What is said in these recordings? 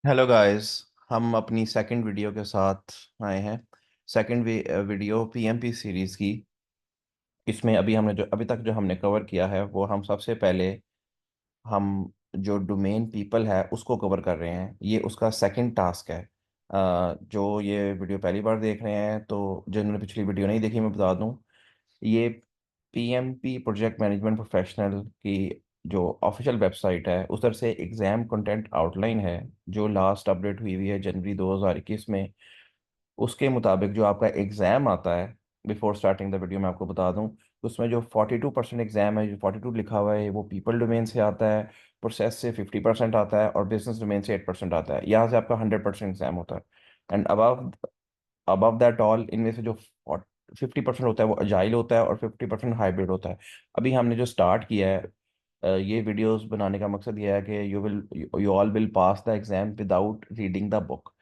Hello guys. हम अपनी second video के साथ आए हैं। सेकंड वीडियो पीएमपी सीरीज़ की। इसमें हमने जो अभी तक जो हमने कवर किया है वो हम सबसे पहले हम जो डोमेन पीपल है उसको कवर कर रहे हैं। ये उसका सेकंड टास्क है। जो ये वीडियो पहली बार देख रहे हैं तो जिन्होंने पिछली वीडियो नहीं देखी मैं बता दूं। ये पीएमपी प्रोजेक्ट मैनेजमेंट प्रोफेशनल की जो ऑफिशियल वेबसाइट है उधर से एग्ज़ाम कंटेंट आउटलाइन है जो लास्ट अपडेट हुई है जनवरी 2021 में। उसके मुताबिक जो आपका एग्ज़ाम आता है, बिफोर स्टार्टिंग द वीडियो मैं आपको बता दूं, उसमें जो 42% एग्ज़ाम है, जो 42 लिखा हुआ है, वो पीपल डोमेन से आता है। प्रोसेस से 50% आता है और बिजनेस डोमेन से 8% आता है। यहाँ से आपका 100% एग्ज़ाम होता है। And above above that all, इनमें से जो 50% होता है वो अजाइल होता है और 50% हाइब्रिड होता है। अभी हमने जो स्टार्ट किया है, ये वीडियोस बनाने का मकसद ये है कि you all will pass the exam without reading the book.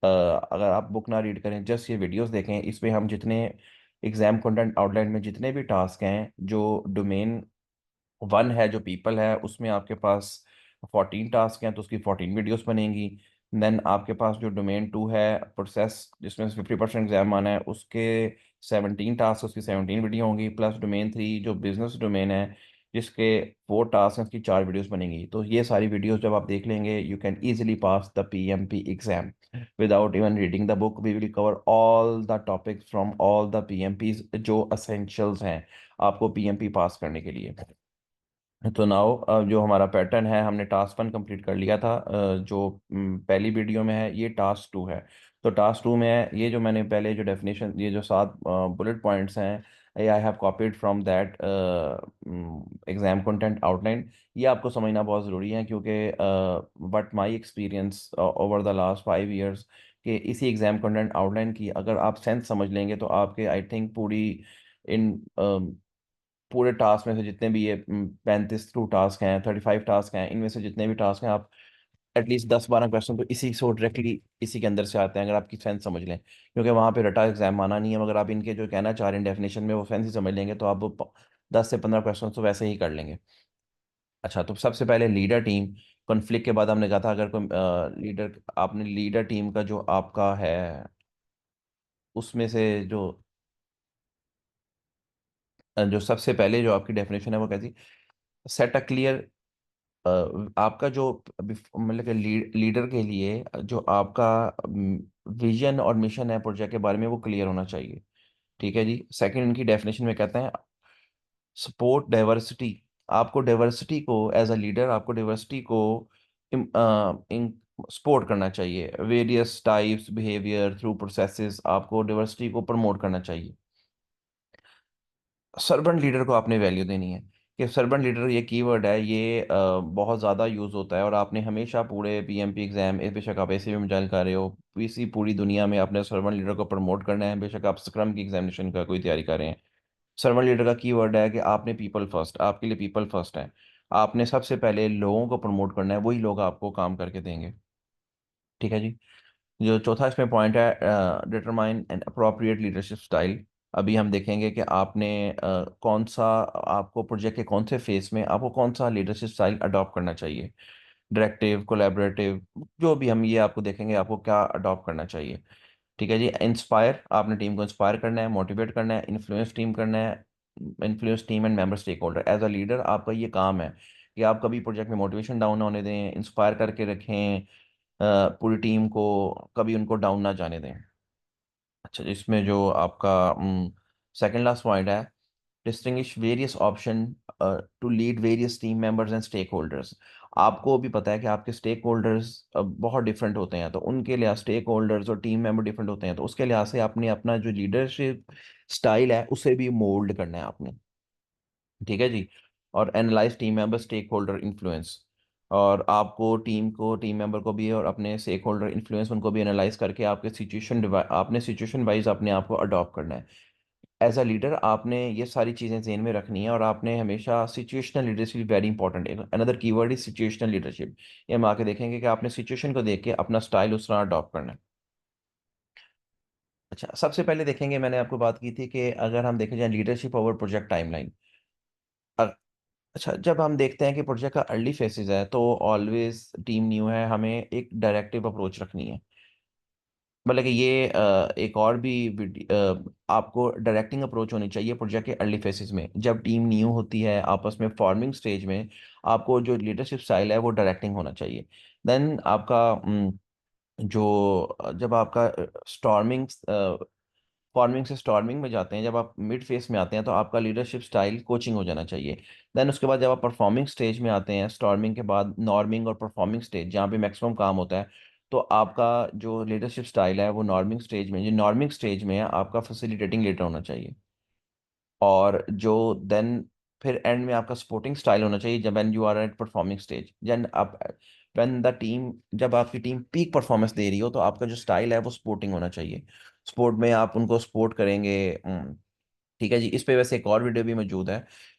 अगर आप बुक ना रीड करें, जस्ट ये वीडियोस देखें, इसमें हम जितने एग्जाम कंटेंट आउटलाइन में जितने भी टास्क हैं, जो डोमेन वन है जो पीपल है उसमें आपके पास 14 टास्क हैं तो उसकी 14 वीडियोस बनेंगी। देन आपके पास जो डोमेन टू है प्रोसेस, जिसमें 50% एग्जाम आना है, उसके 17 टास्क, उसकी 17 वीडियो होंगी। प्लस डोमेन थ्री जो बिजनेस डोमेन है जिसके 4 टास्क हैं, उसकी 4 वीडियोस बनेंगी। तो ये सारी वीडियोस जब आप देख लेंगे you can easily pass the PMP exam without even reading the book. We will cover all the topics from all the PMPs जो असेंशियल्स हैं आपको पीएमपी पास करने के लिए। तो नाउ जो हमारा पैटर्न है, हमने टास्क वन कंप्लीट कर लिया था। जो पहली वीडियो में है ये टास्क टू है। तो टास्क टू में है ये जो मैंने पहले जो डेफिनेशन, ये जो 7 बुलेट पॉइंट्स हैं, ये I have copied from that exam content outline. ये आपको समझना बहुत ज़रूरी है क्योंकि but my experience over the last 5 years कि इसी एग्जाम कंटेंट आउटलाइन की अगर आप सेंस समझ लेंगे तो आपके आई थिंक इन पूरे टास्क में से जितने भी ये 35 टास्क हैं, 35 टास्क हैं, इनमें से जितने भी टास्क हैं आप एटलीस्ट 10-12 क्वेश्चन तो इसी से डायरेक्टली इसी के अंदर से आते हैं अगर आपकी सेंस समझ लें। क्योंकि वहाँ पे रटा एग्जाम आना नहीं है, मगर आप इनके जो कहना चाह रहे हैं डेफिनेशन में वो सेंस ही समझ लेंगे तो आप वो 10 से 15 क्वेश्चन तो वैसे ही कर लेंगे। अच्छा, तो सबसे पहले लीडर टीम कॉन्फ्लिक्ट के बाद हमने कहा था अगर कोई लीडर, आपने लीडर टीम का जो आपका है उसमें से जो सबसे पहले जो आपकी डेफिनेशन है वो कैसी, सेट अ क्लियर, आपका जो मतलब कि लीडर के लिए जो आपका विजन और मिशन है प्रोजेक्ट के बारे में वो क्लियर होना चाहिए। ठीक है जी। सेकंड, इनकी डेफिनेशन में कहते हैं सपोर्ट डाइवर्सिटी। आपको डाइवर्सिटी को एज अ लीडर, आपको डाइवर्सिटी को इन सपोर्ट करना चाहिए। Various types behaviour through processes, आपको डाइवर्सिटी को प्रमोट करना चाहिए। सर्वेंट लीडर को आपने वैल्यू देनी है। कि सर्वेंट लीडर ये कीवर्ड है, ये बहुत ज़्यादा यूज़ होता है और आपने हमेशा पूरे पीएमपी एग्जाम, बेशक आप ऐसे भी मिसाइल कर रहे हो, इसी पूरी दुनिया में आपने सर्वेंट लीडर को प्रमोट करना है। बेशक आप स्क्रम की एग्जामिनेशन का कोई तैयारी कर रहे हैं, सर्वेंट लीडर का कीवर्ड है कि आपने पीपल फर्स्ट, आपके लिए पीपल फर्स्ट है। आपने सबसे पहले लोगों को प्रमोट करना है, वही लोग आपको काम करके देंगे। ठीक है जी। जो चौथा इसमें पॉइंट है, determine an appropriate leadership style. अभी हम देखेंगे कि आपने कौन सा, आपको प्रोजेक्ट के कौन से फेज में आपको कौन सा लीडरशिप स्टाइल अडॉप्ट करना चाहिए। डायरेक्टिव, कोलैबोरेटिव, जो भी हम ये आपको देखेंगे आपको क्या अडॉप्ट करना चाहिए। ठीक है जी। इंस्पायर, आपने टीम को इंस्पायर करना है, मोटिवेट करना है, इन्फ्लुएंस टीम करना है, influence team and member stakeholder. As a leader आपका ये काम है कि आप कभी प्रोजेक्ट में मोटिवेशन डाउन ना होने दें, इंस्पायर करके रखें पूरी टीम को, कभी उनको डाउन ना जाने दें। अच्छा, इसमें जो आपका सेकंड लास्ट पॉइंट है, distinguish various option to lead various team members and stakeholders. आपको भी पता है कि आपके स्टेक होल्डर्स बहुत डिफरेंट होते हैं, तो उनके लिहाज स्टेक होल्डर्स और टीम मेंबर डिफरेंट होते हैं, तो उसके लिहाज से आपने अपना जो लीडरशिप स्टाइल है उसे भी मोल्ड करना है आपने। ठीक है जी। और analyse team member stakeholder influence, और आपको टीम को, टीम मेंबर को भी और अपने स्टेक होल्डर इन्फ्लुएंस उनको भी एनालाइज करके आपके सिचुएशन, आपने सिचुएशन वाइज अपने आप को अडॉप्ट करना है। एज अ लीडर आपने ये सारी चीज़ें ज़हन में रखनी है और आपने हमेशा सिचुएशनल लीडरशिप वेरी इंपॉर्टेंट है। Another keyword is situational leadership. ये हम आके देखेंगे कि आपने सिचुएशन को देख के अपना स्टाइल उस तरह अडॉप्ट करना है। अच्छा, सबसे पहले देखेंगे, मैंने आपको बात की थी कि अगर हम देखें जाए लीडरशिप ओवर प्रोजेक्ट टाइमलाइन। अच्छा, जब हम देखते हैं कि प्रोजेक्ट का अर्ली फेसेस है तो ऑलवेज टीम न्यू है, हमें एक डायरेक्टिव अप्रोच रखनी है। मतलब कि ये एक और भी आपको डायरेक्टिंग अप्रोच होनी चाहिए प्रोजेक्ट के अर्ली फेसेस में, जब टीम न्यू होती है आपस में फॉर्मिंग स्टेज में। आपको जो लीडरशिप स्टाइल है वो डायरेक्टिंग होना चाहिए। देन आपका जब आपका स्टॉर्मिंग फॉर्मिंग से स्टॉर्मिंग में जाते हैं, जब आप मिड फेस में आते हैं तो आपका लीडरशिप स्टाइल कोचिंग हो जाना चाहिए। देन उसके बाद जब आप परफॉर्मिंग स्टेज में आते हैं, स्टॉर्मिंग के बाद नॉर्मिंग और परफॉर्मिंग स्टेज जहाँ पे मैक्सिमम काम होता है, तो आपका जो लीडरशिप स्टाइल है वो नॉर्मिंग स्टेज में, जो नॉर्मिंग स्टेज में है आपका फैसिलिटेटिंग लीडर होना चाहिए। और जो देन फिर एंड में आपका सपोर्टिंग स्टाइल होना चाहिए, जब when you are at performing stage, जन आप व्हेन द टीम, जब आपकी टीम पीक परफॉर्मेंस दे रही हो तो आपका जो स्टाइल है वो सपोर्टिंग होना चाहिए। सपोर्ट में आप उनको सपोर्ट करेंगे। ठीक है जी। इस पे वैसे एक और वीडियो भी मौजूद है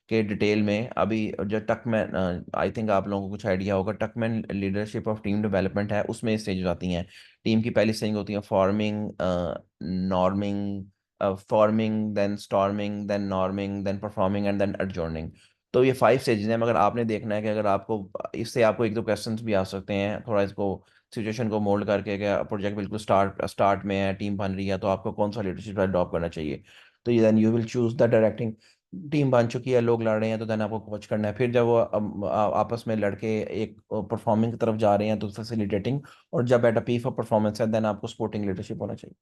कि डिटेल में अभी जो टकमैन, आई थिंक आप लोगों को कुछ आइडिया होगा, टकमैन लीडरशिप ऑफ टीम डेवलपमेंट है, उसमें स्टेज आती हैं। टीम की पहली स्टेज होती है forming, norming, forming then storming then norming then performing and then adjourning. तो ये 5 स्टेजेस हैं। मगर आपने देखना है कि अगर आपको इससे आपको एक दो क्वेश्चंस भी आ सकते हैं, थोड़ा इसको सिचुएशन को मोल्ड करके, कि प्रोजेक्ट बिल्कुल स्टार्ट स्टार्ट में है, टीम बन रही है, तो आपको कौन सा लीडरशिप अडॉप्ट करना चाहिए। तो then you will choose the directing. Team बन चुकी है, लोग लड़ रहे हैं, तो देन आपको कोच करना है। फिर जब वो आपस में लड़के एक परफॉर्मिंग की तरफ जा रहे हैं तो फैसिलिटेटिंग। और जब at a peak of performance है देन आपको स्पोर्टिंग लीडरशिप होना चाहिए।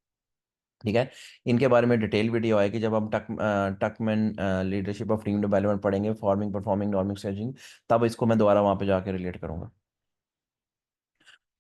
ठीक है। इनके बारे में डिटेल वीडियो आएगी जब हम टकमैन लीडरशिप ऑफ टीम डेवलपमेंट पढ़ेंगे, फॉर्मिंग परफॉर्मिंग नॉर्मिंग स्टेजिंग। तब इसको मैं दोबारा वहाँ पे जाके रिलेट करूंगा।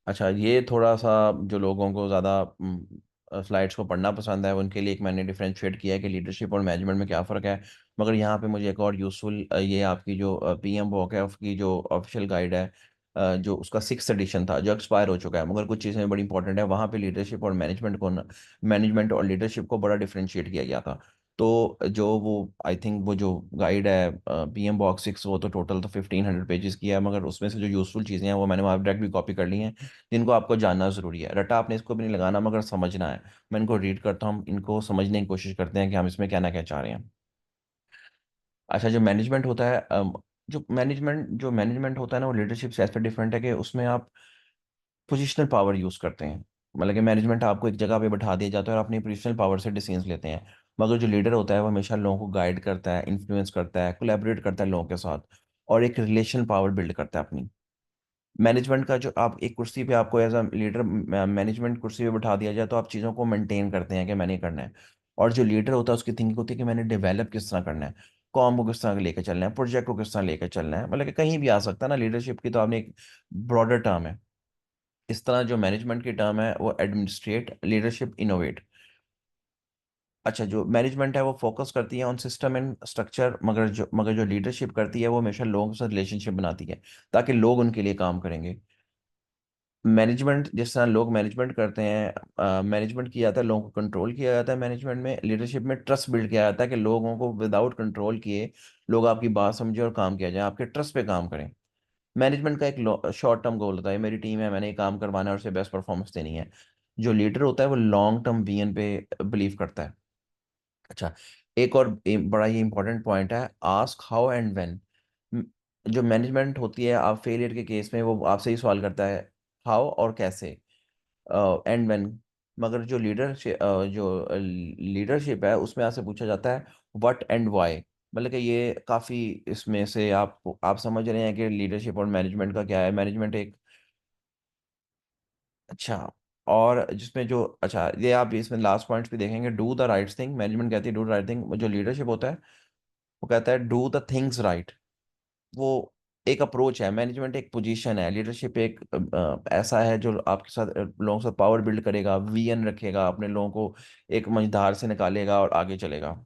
अच्छा, ये थोड़ा सा जो लोगों को ज़्यादा स्लाइड्स को पढ़ना पसंद है उनके लिए एक मैंने डिफरेंशिएट किया है कि लीडरशिप और मैनेजमेंट में क्या फ़र्क है। मगर यहाँ पे मुझे एक और यूज़फुल, ये आपकी जो पीएम वॉक है उसकी जो ऑफिशियल गाइड है, जो उसका 6th एडिशन था जो एक्सपायर हो चुका है, मगर कुछ चीज़ें बड़ी इंपॉर्टेंट है वहाँ पे लीडरशिप और मैनेजमेंट और लीडरशिप को बड़ा डिफरेंशिएट किया गया था। तो जो वो आई थिंक वो जो गाइड है पीएम बॉक्स 6, वो तो टोटल तो 1500 पेजेस की है, मगर उसमें से जो यूज़फुल चीज़ें हैं वो मैंने वहाँ डायरेक्ट भी कॉपी कर ली हैं, जिनको आपको जानना ज़रूरी है। रटा आपने इसको भी नहीं लगाना, मगर समझना है। मैं इनको रीड करता हूँ, इनको समझने की कोशिश करते हैं कि हम इसमें क्या ना क्या चाह रहे हैं। अच्छा, जो मैनेजमेंट होता है, जो मैनेजमेंट होता है ना, वो लीडरशिप से ऐसे डिफरेंट है कि उसमें आप पोजिशनल पावर यूज़ करते हैं। मतलब कि मैनेजमेंट आपको एक जगह पे बैठा दिया जाता है और अपनी पोजिशनल पावर से डिसीजंस लेते हैं। मगर जो लीडर होता है वो हमेशा लोगों को गाइड करता है, इन्फ्लुएंस करता है, कोलैबोरेट करता है लोगों के साथ, और एक रिलेशन पावर बिल्ड करता है अपनी। मैनेजमेंट का जो आप एक कुर्सी पे, आपको एज अ लीडर मैनेजमेंट कुर्सी पे बैठा दिया जाए तो आप चीज़ों को मेंटेन करते हैं कि मैंने करना है। और जो लीडर होता है उसकी थिंकिंग होती है कि मैंने डेवलप किस तरह करना है, कॉम को किस तरह लेकर चलना है, प्रोजेक्ट को किस तरह लेकर चलना है। मतलब कि कहीं भी आ सकता है ना लीडरशिप की, तो आपने एक ब्रॉडर टर्म है। इस तरह जो मैनेजमेंट की टर्म है वो एडमिनिस्ट्रेट, लीडरशिप इनोवेट। अच्छा, जो मैनेजमेंट है वो फोकस करती है ऑन सिस्टम एंड स्ट्रक्चर, मगर जो लीडरशिप करती है वो हमेशा लोगों के साथ रिलेशनशिप बनाती है ताकि लोग उनके लिए काम करेंगे। मैनेजमेंट, जिस तरह लोग मैनेजमेंट करते हैं, मैनेजमेंट किया जाता है, लोगों को कंट्रोल किया जाता है। मैनेजमेंट में, लीडरशिप में ट्रस्ट बिल्ड किया जाता है कि लोगों को विदाउट कंट्रोल किए लोग आपकी बात समझे और काम किया जाए, आपके ट्रस्ट पे काम करें। मैनेजमेंट का एक शॉर्ट टर्म गोल होता है, मेरी टीम है, मैंने ये काम करवाना है और उसे बेस्ट परफॉर्मेंस देनी है। जो लीडर होता है वो लॉन्ग टर्म विजन पे बिलीव करता है। अच्छा, एक और बड़ा ही इंपॉर्टेंट पॉइंट है, आस्क हाउ एंड व्हेन। जो मैनेजमेंट होती है, आप फेलियर के केस में वो आपसे ही सवाल करता है हाउ और कैसे, एंड व्हेन। मगर जो लीडरशिप है उसमें आपसे पूछा जाता है व्हाट एंड व्हाई। मतलब कि ये काफ़ी, इसमें से आप समझ रहे हैं कि लीडरशिप और मैनेजमेंट का क्या है। मैनेजमेंट एक, अच्छा, और जिसमें जो, अच्छा ये आप इसमें लास्ट पॉइंट्स भी देखेंगे, do the right thing, management कहती है डू द राइट थिंग। जो लीडरशिप होता है वो कहता है डू द थिंग्स राइट। वो एक अप्रोच है, मैनेजमेंट एक पोजीशन है, लीडरशिप एक ऐसा है जो आपके साथ लोगों के साथ पावर बिल्ड करेगा, विजन रखेगा, अपने लोगों को एक मंझधार से निकालेगा और आगे चलेगा।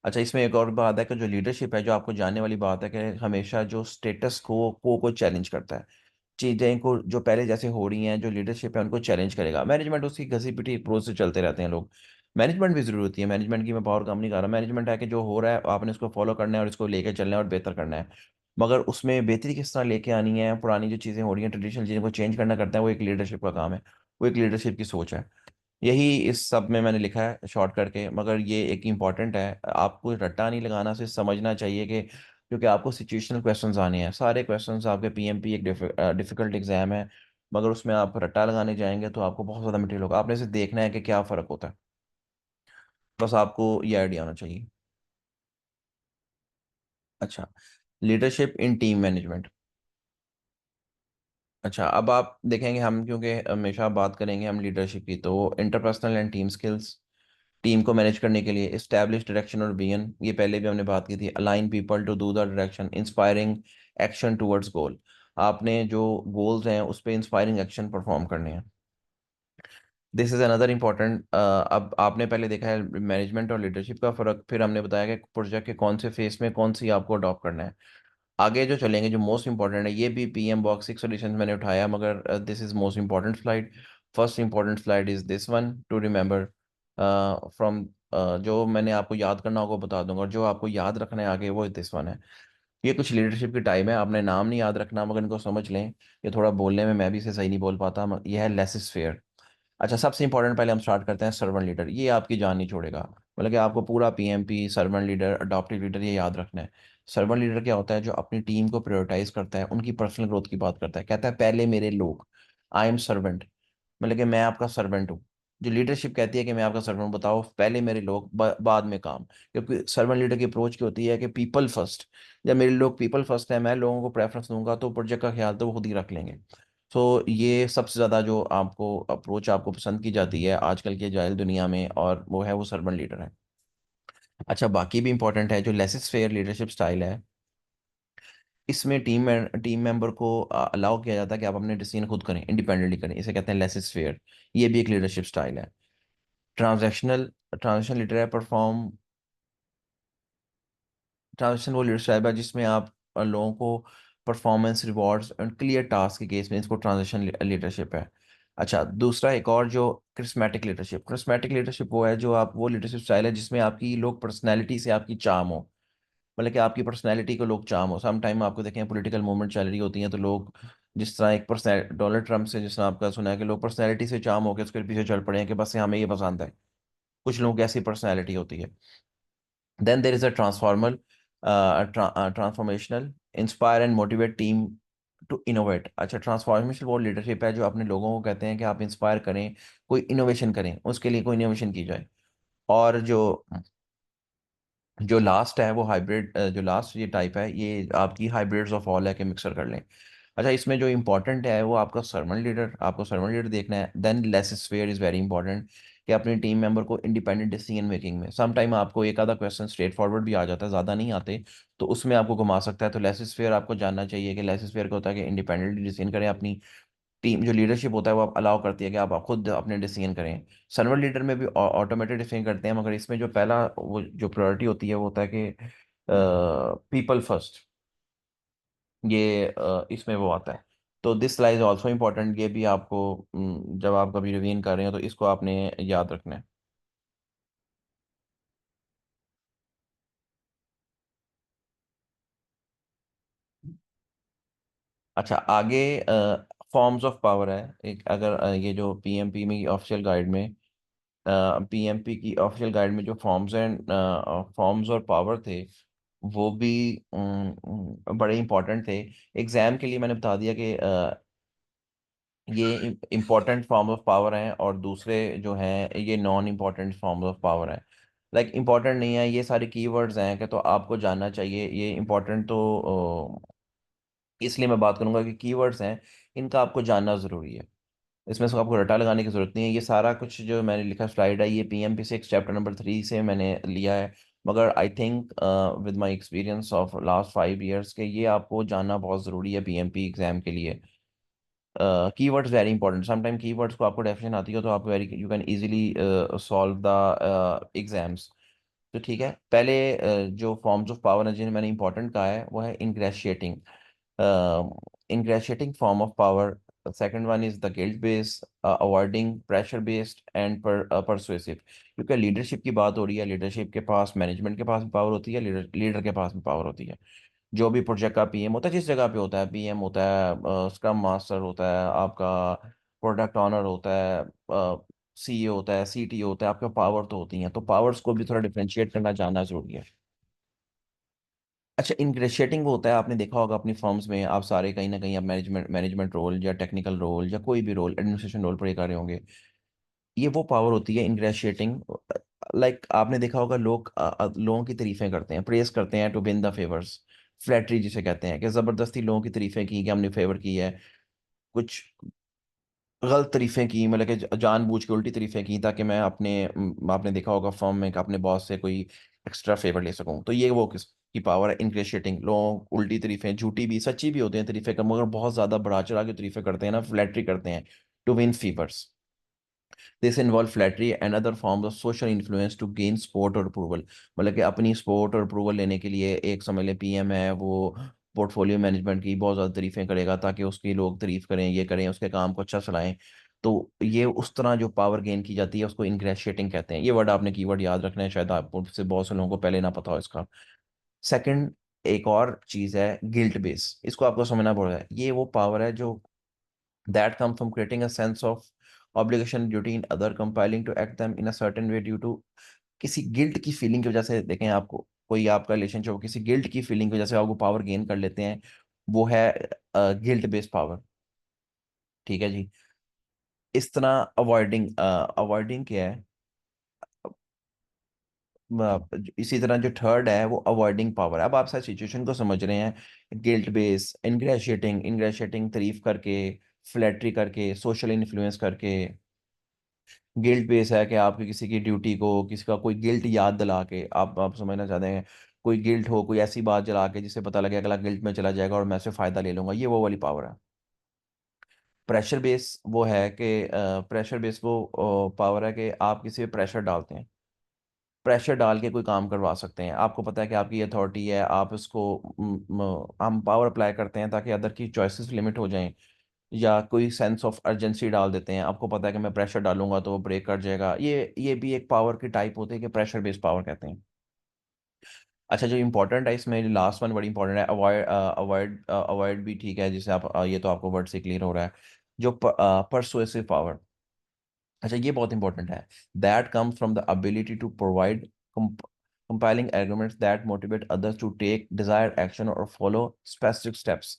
अच्छा, इसमें एक और बात है कि जो लीडरशिप है, जो आपको जानने वाली बात है कि हमेशा जो स्टेटस को चैलेंज करता है। चीज़ें को जो पहले जैसे हो रही हैं, जो लीडरशिप है उनको चैलेंज करेगा। मैनेजमेंट उसकी घसी पिटी अप्रोच से चलते रहते हैं लोग। मैनेजमेंट भी ज़रूरी होती है, मैनेजमेंट की मैं पावर कम नहीं कर रहा। मैनेजमेंट है कि जो हो रहा है आपने उसको फॉलो करना है और इसको लेके चलना है और बेहतर करना है। मगर उसमें बेहतरी किस तरह लेके आनी है, पुरानी जो चीज़ें हो रही हैं, ट्रेडिशनल चीज़ों को चेंज करना करता है, वो एक लीडरशिप का काम है। वो एक लीडरशिप की सोच है। यही इस सब में मैंने लिखा है शॉर्ट करके, मगर ये एक इम्पॉर्टेंट है, आपको रट्टा नहीं लगाना, सिर्फ समझना चाहिए कि क्योंकि आपको सिचुएशनल क्वेश्चंस आने हैं। सारे क्वेश्चंस आपके पीएमपी एक डिफिकल्ट एग्जाम है, मगर उसमें आप रट्टा लगाने जाएंगे तो आपको बहुत ज़्यादा मटेरियल होगा। आपने सिर्फ देखना है कि क्या फ़र्क होता है, बस आपको ये आइडिया होना चाहिए। अच्छा, लीडरशिप इन टीम मैनेजमेंट। अच्छा, अब आप देखेंगे हम, क्योंकि हमेशा बात करेंगे हम लीडरशिप की, तो interpersonal and team skills, team को मैनेज करने के लिए इस्टेब्लिश डायरेक्शन और विजन, ये पहले भी हमने बात की थी। Align people to do the direction, inspiring action towards goal, आपने जो गोल्स हैं उस पर इंस्पायरिंग एक्शन परफॉर्म करने हैं। This is another important. अब आपने पहले देखा है मैनेजमेंट और लीडरशिप का फर्क, फिर हमने बताया कि प्रोजेक्ट के कौन से फेस में कौन सी आपको अडॉप्ट करना है। आगे जो चलेंगे, जो मोस्ट इंपॉर्टेंट है, ये भी पीएम बॉक्स 6 एडिशन मैंने उठाया, मगर this is most important slide. First important slide is this one two remember from, जो मैंने आपको याद करना होगा बता दूंगा, और जो आपको याद रखना है आगे वो दिस वन है। ये कुछ लीडरशिप की टाइम है, आपने नाम नहीं याद रखना मगर इनको समझ लें। ये थोड़ा बोलने में मैं भी इसे सही नहीं बोल पाता, ये है लेस इज फेयर। अच्छा, सबसे इंपॉर्टेंट पहले हम स्टार्ट करते हैं सर्वेंट लीडर। ये आपकी जान नहीं छोड़ेगा, मतलब कि आपको पूरा PMP, servant leader, adoptive leader ये याद रखना है। सर्वेंट लीडर क्या होता है? जो अपनी टीम को प्रायोरिटाइज करता है, उनकी पर्सनल ग्रोथ की बात करता है, कहता है पहले मेरे लोग, आई एम सर्वेंट, मतलब कि मैं आपका सर्वेंट हूँ। जो लीडरशिप कहती है कि मैं आपका सर्वेंट, बताओ पहले मेरे लोग, बाद में काम। क्योंकि सर्वेंट लीडर की अप्रोच की होती है कि पीपल फर्स्ट। जब मेरे लोग पीपल फर्स्ट है, मैं लोगों को प्रेफरेंस दूंगा, तो प्रोजेक्ट का ख्याल तो वो खुद ही रख लेंगे। सो ये सबसे ज़्यादा जो आपको अप्रोच आपको पसंद की जाती है आजकल के जाहिल दुनिया में, और वो है वो सर्वेंट लीडर है। अच्छा, बाकी भी इंपॉर्टेंट है जो लेसिस फेयर लीडरशिप स्टाइल है। इसमें टीम मेंबर को अलाउ किया जाता है कि आप अपने डिसीजन खुद करें, इंडिपेंडेंटली करें, इसे कहते हैं लेसिस फेयर। ये भी एक लीडरशिप स्टाइल है। ट्रांजैक्शनल ट्रांजेक्शन लीडर है परफॉर्म ट्रांजेक्शन वो लीडरशिप है जिसमें आप लोगों को performance rewards and clear task के केस में, इसको ट्रांजेक्शन लीडरशिप है। अच्छा, दूसरा एक और जो क्रिस्मेटिक लीडरशिप, क्रिस्मेटिक लीडरशिप वो है जो आप, वो लीडरशिप स्टाइल है जिसमें आपकी लोग पर्सनैलिटी से आपकी चार्म हो, मतलब कि आपकी पर्सनैलिटी को लोग चार्म हो। सम टाइम आपको देखें पॉलिटिकल मूवमेंट चल रही होती है तो लोग, जिस तरह एक पर्सन डोनाल्ड ट्रंप से, जिस तरह आपका सुना है कि लोग पर्सनैलिटी से चार्म होकर उसके पीछे चल पड़े हैं कि बस हमें ये पसंद है। कुछ लोगों की ऐसी पर्सनैलिटी होती है। Then there is a transformational, inspire and motivate team to innovate. अच्छा, ट्रांसफॉर्मेशनल वो लीडरशिप है जो अपने लोगों को कहते हैं कि आप इंस्पायर करें, कोई इनोवेशन करें, उसके लिए कोई इनोवेशन की जाए। और जो जो लास्ट है वो हाइब्रिड, जो लास्ट ये टाइप है, ये आपकी हाइब्रिड्स ऑफ ऑल है कि मिक्सर कर लें। अच्छा, इसमें जो इंपॉर्टेंट है वो आपका सर्वेंट लीडर, आपको सर्वेंट लीडर देखना है। Than less sphere is very important, कि अपनी टीम मेंबर को इंडिपेंडेंट डिसीजन मेकिंग में, सम टाइम आपको एक आधा क्वेश्चन स्ट्रेट फॉरवर्ड भी आ जाता है, ज़्यादा नहीं आते, तो उसमें आपको घुमा सकता है। तो लेस स्फेयर आपको जानना चाहिए कि लेस स्फेयर का होता है कि इंडिपेंडेंटली डिसीजन करें अपनी टीम। जो लीडरशिप होता है वो आप अलाउ करती है कि आप खुद अपने डिसीजन करें। सर्वेंट लीडर में भी ऑटोमेटेड डिसीजन करते हैं, मगर इसमें जो पहला वो जो प्रायोरिटी होती है वो होता है कि पीपल फर्स्ट। ये इसमें वो आता है। तो दिस स्लाइड ऑल्सो इम्पोर्टेंट, ये भी आपको जब आप कभी रिवीन कर रहे हो तो इसको आपने याद रखना है। अच्छा, आगे फॉर्म्स ऑफ पावर है एक। अगर ये जो पीएमपी में ऑफिशियल गाइड में, पीएमपी की ऑफिशियल गाइड में जो फॉर्म्स एंड फॉर्म्स और पावर थे, वो भी बड़े इंपॉर्टेंट थे। एग्जाम के लिए मैंने बता दिया कि ये इंपॉर्टेंट फॉर्म ऑफ पावर हैं, और दूसरे जो हैं ये non important forms of power हैं। लाइक इंपॉर्टेंट नहीं है, ये सारे कीवर्ड्स हैं कि तो आपको जानना चाहिए। ये इंपॉर्टेंट तो इसलिए मैं बात करूंगा कि कीवर्ड्स हैं, इनका आपको जानना ज़रूरी है। इसमें से आपको रटा लगाने की जरूरत नहीं है। ये सारा कुछ जो मैंने लिखा स्लाइड है, ये पीएमपी से चैप्टर नंबर 3 से मैंने लिया है। मगर I think with my experience of last 5 years के, ये आपको जानना बहुत ज़रूरी है पीएमपी एग्जाम के लिए। Keywords very important. Sometime keywords को आपको डेफिनेशन आती है तो आप very you can easily solve the exams. तो ठीक है, पहले जो फॉर्म्स ऑफ पावर है जिन्हें मैंने इंपॉर्टेंट कहा है वो है इंग्रेशिएटिंग, ingratiating form of power. The second one is the guilt based, avoiding pressure based and persuasive। क्योंकि लीडरशिप की बात हो रही है, लीडरशिप के पास, मैनेजमेंट के पास भी पावर होती है, लीडर लीडर के पास भी पावर होती है। जो भी प्रोजेक्ट का पीएम होता है, जिस जगह पे होता है, पीएम होता है, स्क्रम मास्टर होता है आपका, प्रोडक्ट ऑनर होता है, सीईओ होता है, सीटीओ होता है, आपके पावर तो होती हैं। तो पावर्स को भी थोड़ा डिफरेंशिएट करना जानना जरूरी है। अच्छा, इनग्रेशिएटिंग वो होता है, आपने देखा होगा अपनी फर्म्स में आप सारे कहीं ना कहीं आप मैनेजमेंट मैनेजमेंट रोल या टेक्निकल रोल या कोई भी रोल एडमिनिस्ट्रेशन रोल प्ले कर रहे होंगे। ये वो पावर होती है इनग्रेशिएटिंग। लाइक आपने देखा होगा लोग लोगों की तारीफें करते हैं, प्रेस करते हैं to win the favours. Flattery जिसे कहते हैं, कि जबरदस्ती लोगों की तारीफें की कि हमने फेवर की है। कुछ गलत तारीफें की, मतलब कि जानबूझ के उल्टी तारीफें की ताकि मैं अपने आपने देखा होगा फर्म में कि अपने बॉस से कोई एक्स्ट्रा फेवर ले सकूं। तो ये वो किस की पावर है, इनग्रेशिएटिंग। लोग उल्टी तारीफें, झूठी भी सच्ची भी होती हैं तारीफें का, मगर बहुत ज्यादा बढ़ा चढ़ा के तारीफें करते हैं ना, फ्लैटरी करते हैं to win favours. This involve flattery and other forms of social influence to gain support और अप्रूवल। मतलब कि अपनी सपोर्ट और अप्रूवल लेने के लिए, एक समझ लें पीएम है, वो पोर्टफोलियो मैनेजमेंट की बहुत ज़्यादा तारीफें करेगा ताकि उसकी लोग तारीफ करें, ये करें, उसके काम को अच्छा चलाएं। तो ये उस तरह जो पावर गेन की जाती है उसको इंग्रेशिएटिंग कहते हैं। ये वर्ड आपने कीवर्ड याद रखना है, शायद आपको से बहुत से लोगों को पहले ना पता हो इसका। सेकंड, एक और चीज़ है गिल्ट बेस, इसको आपको समझना पड़ेगा। ये वो पावर है जो that come from creating a sense of obligation duty in other compelling to act them in a certain way due to किसी गिल्ट की फीलिंग की वजह से। देखें, आपको कोई आपका रिलेशनशिप हो, किसी गिल्ट की फीलिंग की वजह से आपको पावर गेन कर लेते हैं, वो है गिल्ट बेस्ड पावर। ठीक है जी। इस तरह अवॉइडिंग अवॉइडिंग क्या है, इसी तरह जो थर्ड है वो अवॉइडिंग पावर है। अब आप सारी सिचुएशन को समझ रहे हैं। गिल्ट बेस, इंग्रेशिएटिंग, इंग्रेशिएटिंग तारीफ करके, फ्लैटरी करके, सोशल इन्फ्लुएंस करके। गिल्ट बेस है कि आपकी किसी की ड्यूटी को, किसी का कोई गिल्ट याद दिला के, आप समझना चाहते हैं कोई गिल्ट हो, कोई ऐसी बात जला के जिससे पता लगे अगला गिल्ट में चला जाएगा और मैं से फायदा ले लूंगा, ये वो वाली पावर है। प्रेशर बेस वो है कि प्रेशर बेस वो पावर है कि आप किसी पे प्रेशर डालते हैं, प्रेशर डाल के कोई काम करवा सकते हैं। आपको पता है कि आपकी अथॉरिटी है, आप इसको हम पावर अप्लाई करते हैं ताकि अदर की चॉइसेस लिमिट हो जाएं, या कोई सेंस ऑफ अर्जेंसी डाल देते हैं। आपको पता है कि मैं प्रेशर डालूंगा तो वो ब्रेक कर जाएगा। ये भी एक पावर की टाइप होती है कि प्रेशर बेस्ड पावर कहते हैं। अच्छा, जो इंपॉर्टेंट है इसमें लास्ट वन बड़ी इंपॉर्टेंट है, अवॉइड अवॉइड अवॉइड भी ठीक है, जिसे आप ये तो आपको वर्ड से क्लियर हो रहा है। जो परसुएसिव पावर, अच्छा ये बहुत इंपॉर्टेंट है। That comes from the ability to provide compelling arguments that motivate others to take desired action or follow specific steps।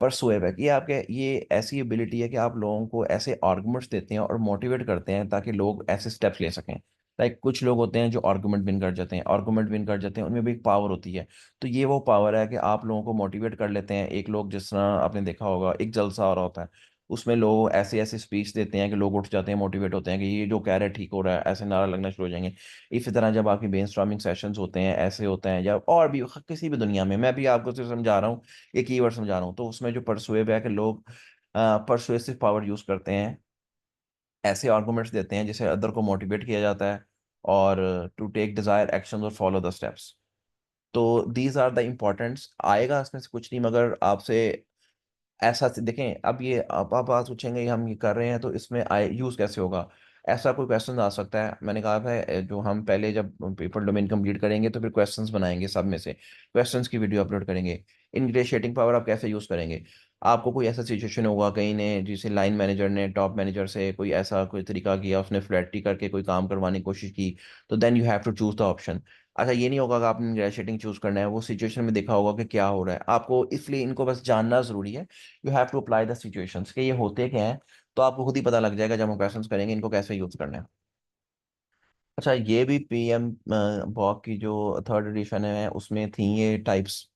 परसुएव है कि ये आपके, ये ऐसी एबिलिटी है कि आप लोगों को ऐसे आर्गुमेंट्स देते हैं और मोटिवेट करते हैं ताकि लोग ऐसे स्टेप्स ले सकें। लाइक कुछ लोग होते हैं जो आर्गुमेंट विन कर जाते हैं, आर्गुमेंट विन कर जाते हैं, उनमें भी एक पावर होती है। तो ये वो पावर है कि आप लोगों को मोटिवेट कर लेते हैं। एक लोग, जिस तरह आपने देखा होगा एक जलसा हो रहा होता है, उसमें लोग ऐसे ऐसे स्पीच देते हैं कि लोग उठ जाते हैं, मोटिवेट होते हैं कि ये जो कह रहे हैं ठीक हो रहा है, ऐसे नारा लगना शुरू हो जाएंगे। इसी तरह जब आपकी ब्रेनस्टॉर्मिंग सेशंस होते हैं, ऐसे होते हैं, या और भी किसी भी दुनिया में, मैं भी आपको सिर्फ समझा रहा हूँ, एक कीवर्ड समझा रहा हूँ, तो उसमें जो परसुएव है कि लोग परसुएसिव पावर यूज करते हैं, ऐसे आर्गुमेंट्स देते हैं जिससे अदर को मोटिवेट किया जाता है और टू टेक डिजायर एक्शंस और फॉलो द स्टेप्स। तो दीज आर द इम्पोर्टेंट्स। आएगा इसमें से कुछ नहीं, मगर आपसे ऐसा देखें, अब ये आप बात पूछेंगे ये हम ये कर रहे हैं तो इसमें आए यूज कैसे होगा, ऐसा कोई क्वेश्चन आ सकता है। मैंने कहा है जो हम पहले जब पेपर डोमेन कंप्लीट करेंगे तो फिर क्वेश्चंस बनाएंगे, सब में से क्वेश्चंस की वीडियो अपलोड करेंगे। इनग्रेशिएटिंग पावर आप कैसे यूज करेंगे, आपको कोई ऐसा सिचुएशन होगा कहीं ने, जिसे लाइन मैनेजर ने टॉप मैनेजर से कोई ऐसा कोई तरीका किया, उसने फ्लैटी करके कोई काम करवाने की कोशिश की, तो then you have to choose the option. अच्छा, ये नहीं होगा कि आपने ग्रेजुएटिंग चूज करना है, वो सिचुएशन में देखा होगा कि क्या हो रहा है आपको, इसलिए इनको बस जानना जरूरी है। You have to apply the situations कि ये होते क्या हैं, तो आपको खुद ही पता लग जाएगा जब हम क्वेश्चंस करेंगे इनको कैसे यूज करना है। अच्छा, ये भी पीएम बॉक की जो थर्ड एडिशन है उसमें थी ये टाइप्स।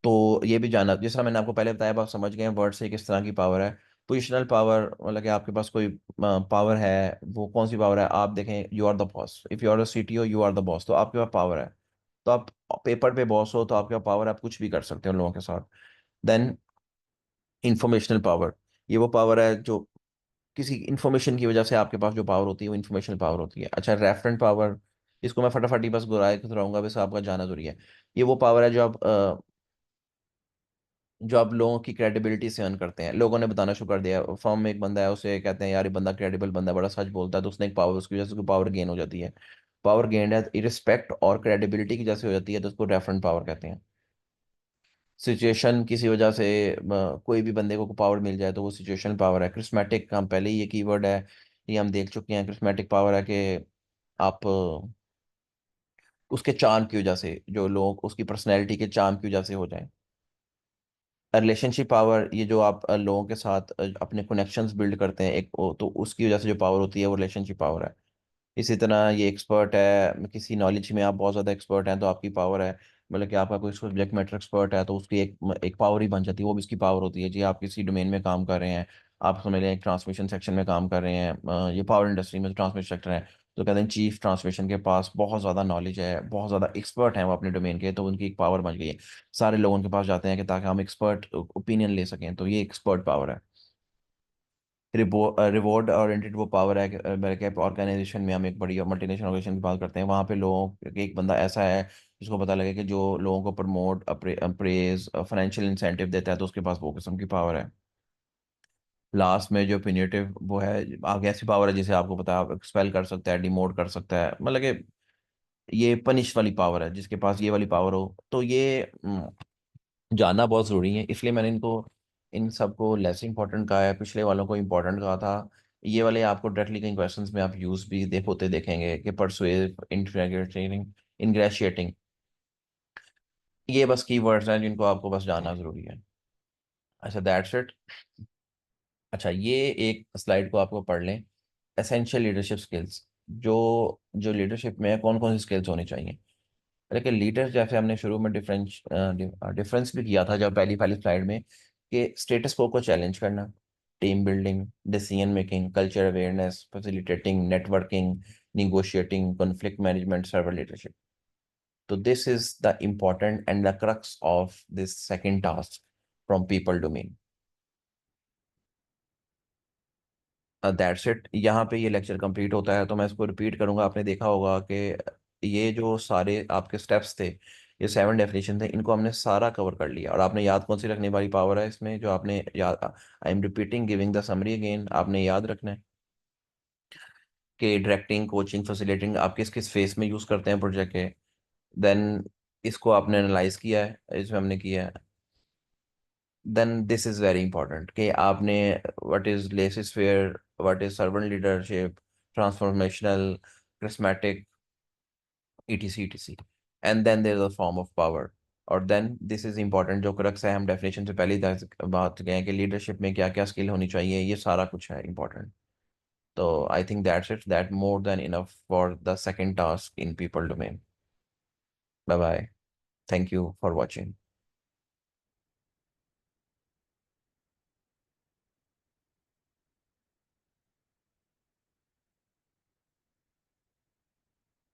तो ये भी जाना, जिस तरह मैंने आपको पहले बताया, अब आप समझ गए हैं वर्ड से किस तरह की पावर है। पोजिशनल पावर मतलब कि आपके पास कोई पावर है, वो कौन सी पावर है, आप देखें you are the boss, if you are the CTO you are the boss, तो आपके पास पावर है। तो आप पेपर पे बॉस हो तो आपके पास पावर है, आप कुछ भी कर सकते हो लोगों के साथ। देन इंफॉर्मेशनल पावर, ये वो पावर है जो किसी इंफॉर्मेशन की वजह से आपके पास जो पावर होती है वो इंफॉर्मेशनल पावर होती है। अच्छा, रेफरेंट पावर, इसको मैं फटाफट ही बस गुराए खुतराऊंगा, बस आपका जाना जरूरी है। ये वो पावर है जो आप लोगों की क्रेडिबिलिटी से अर्न करते हैं। लोगों ने बताना शुरू कर दिया, फॉर्म में एक बंदा है, उसे कहते हैं यार ये बंदा क्रेडिबल बंदा है, बड़ा सच बोलता है, तो उसने एक पावर, उसकी वजह से उसको पावर गेन हो जाती है। पावर गेन है रिस्पेक्ट और क्रेडिबिलिटी की जैसे हो जाती है, तो उसको रेफरेंट पावर कहते हैं। सिचुएशन, किसी वजह से कोई भी बंदे को पावर मिल जाए तो वो सिचुएशन पावर है। क्रिस्मेटिक, हम पहले ही ये कीवर्ड है, ये हम देख चुके हैं। क्रिस्मेटिक पावर है कि आप उसके चार्म की वजह से, जो लोग उसकी पर्सनैलिटी के चार्म की वजह से हो जाए। रिलेशनशिप पावर, ये जो आप लोगों के साथ अपने कनेक्शंस बिल्ड करते हैं एक तो उसकी वजह से जो पावर होती है वो रिलेशनशिप पावर है। इसी तरह ये एक्सपर्ट है, किसी नॉलेज में आप बहुत ज़्यादा एक्सपर्ट हैं तो आपकी पावर है। मतलब कि आपका कोई सब्जेक्ट मैटर एक्सपर्ट है तो उसकी एक पावर ही बन जाती है, वो भी इसकी पावर होती है जी। आप किसी डोमेन में काम कर रहे हैं, आप समझ लें एक ट्रांसमिशन सेक्शन में काम कर रहे हैं, ये पावर इंडस्ट्री में ट्रांसमिशन सेक्टर है, तो कहते हैं चीफ ट्रांसमिशन के पास बहुत ज़्यादा नॉलेज है, बहुत ज़्यादा एक्सपर्ट हैं वो अपने डोमेन के, तो उनकी एक पावर बन गई है। सारे लोग उनके पास जाते हैं कि ताकि हम एक्सपर्ट ओपिनियन ले सकें, तो ये एक्सपर्ट पावर है। रिवॉर्ड ओरिएंटेड वो पावर है कि मेरे क्या ऑर्गेनाइजेशन में हम एक बड़ी मल्टीनेशनल ऑर्गेनाइजेशन की बात करते हैं, वहाँ पे लोगों एक बंदा ऐसा है जिसको पता लगे कि जो लोगों को प्रमोट, अप्रेज, फाइनेंशियल इंसेंटिव देता है, तो उसके पास वो किस्म की पावर है। लास्ट में जो पिनिटिव वो है, आगे ऐसी पावर है जिसे आपको पता है आप एक्सपेल कर सकता है, डिमोट कर सकता है, मतलब कि ये पनिश वाली पावर है। जिसके पास ये वाली पावर हो तो ये जानना बहुत ज़रूरी है, इसलिए मैंने इनको इन सबको लेस इंपॉर्टेंट कहा है, पिछले वालों को इंपॉर्टेंट कहा था। ये वाले आपको डायरेक्टली कई क्वेश्चंस में आप यूज़ भी होते देखेंगे कि परसुएसिव, इंटीग्रेटिंग, इंग्रेशिएटिंग, ये बस कीवर्ड्स हैं जिनको आपको बस जानना ज़रूरी है। अच्छा, दैट्स इट। अच्छा, ये एक स्लाइड को आपको पढ़ लें, एसेंशियल लीडरशिप स्किल्स, जो जो लीडरशिप में कौन कौन सी स्किल्स होनी चाहिए। लेकिन लीडर, जैसे हमने शुरू में डिफरेंस भी किया था जब पहली पहली स्लाइड में, कि स्टेटस को चैलेंज करना, team building, decision making, culture awareness, facilitating, networking, negotiating, conflict management, server leadership. तो this is the important and the crux of this second task from people domain. That's it, यहाँ पे ये lecture complete होता है, तो मैं इसको repeat करूंगा। आपने देखा होगा कि ये जो सारे आपके स्टेप्स थे, ये 7 डेफिनेशन थे, इनको हमने सारा कवर कर लिया। और आपने याद कौन सी रखने वाली पावर है इसमें, जो आपने याद, I am repeating giving the summary again, आपने याद रखना है कि डायरेक्टिंग, कोचिंग, फैसिलिटेटिंग आप किस किस फेस में यूज़ करते हैं प्रोजेक्ट के। देन इसको आपने एनालाइज किया है, इसमें हमने किया है। Then this is very important कि आपने what is laissez faire, what is servant leadership, transformational, charismatic, etc etc, and then there is a form of power. और देन दिस इज इंपॉर्टेंट, जो क्रक्स है, हम डेफिनेशन से पहले ही बात गए हैं कि लीडरशिप में क्या क्या स्किल होनी चाहिए, ये सारा कुछ है इंपॉर्टेंट। तो I think that's it, that more than enough for the second task in people domain. Bye bye, thank you for watching.